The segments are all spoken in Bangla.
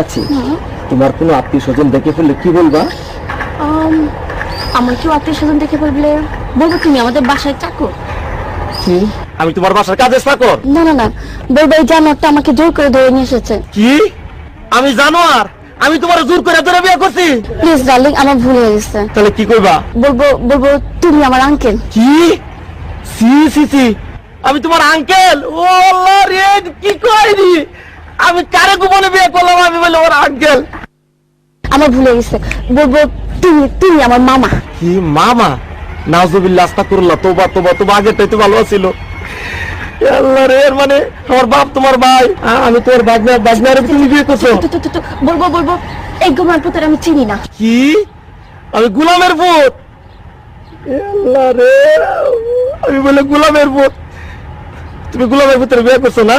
আছি। তোমার কোনো আত্মীয় স্বজন দেখে ফেললে কি বলবা? আমার কেউ আত্মীয় স্বজন দেখে ফেললে বলবো তুমি আমাদের বাসায় চাকর। কি? আমি তোমার বাসার কাজের চাকর? না না না, বলবো এই জানোয়ারটা আমাকে জোর করে ধরে নিয়ে এসেছে। কি? আমি জানোয়ার? আমি তোমার জোর করে ধরে বিয়ে করছি? প্লিজ ডার্লিং, আমার ভুল হয়ে গেছে। তাহলে কি কইবা? বলবো তুমি আমার আঙ্কেল। কি? সি সি সি, আমি তোমার আঙ্কেল? ও আল্লাহ রে, কি কইনি? আমি কারে গোপনে বিয়ে করলাম? আমি বলে ওর আঙ্কেল? আমার ভুল হয়ে গেছে। বলবো তুমি আমার মামা। কি মামা? নাউজুবিল্লাহ, আস্তাগফিরুল্লাহ, তোবা তোবা তোবা, আগেরটাই তো ভালো ছিল। আল্লাহ রে, এর মানে আমার বাপ তোমার ভাই, আমি তোর বাজনারে তুমি বিয়ে করছো? বলবো এই গোমার পুত্র আমি চিনি না। কি? আমি গোলামের পুত? আল্লাহ রে, আমি বলে গোলামের পুত? তুমি গোলামের পুত্রের বিয়ে করছো না?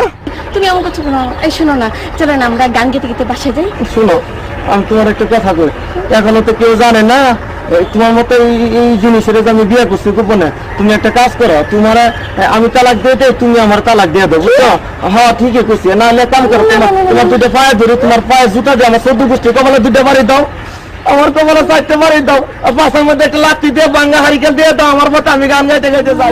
তুমি আমার কথা শোনো। এই শোনো না, চলো না আমরা গান গেতে গেতে বাসায় যাই। শোনো, আমি তোমার একটা কথা কই, এখনো তো কেউ জানে না তোমার মতো এই জিনিসের যে আমি বিয়ে করছি গোপনে। তুমি একটা কাজ করো, তোমার আমি তালাক দিয়ে দেই, তুমি আমার তালাক দিয়ে দেবো, বুঝছো? হ্যাঁ ঠিকই করছি। না হলে কাম করো, তোমার দুটো পায়ে ধরে, তোমার পায়ে জুতা দিয়ে আমার 14 গোষ্ঠী কপালে 2টা বাড়ি দাও, আমার কপালে 4টা বাড়ি দাও, আর পাশের মধ্যে একটা লাঠি দিয়ে ভাঙ্গা হারিকেন দিয়ে দাও আমার মতো, আমি গান গাইতে গাইতে যাই।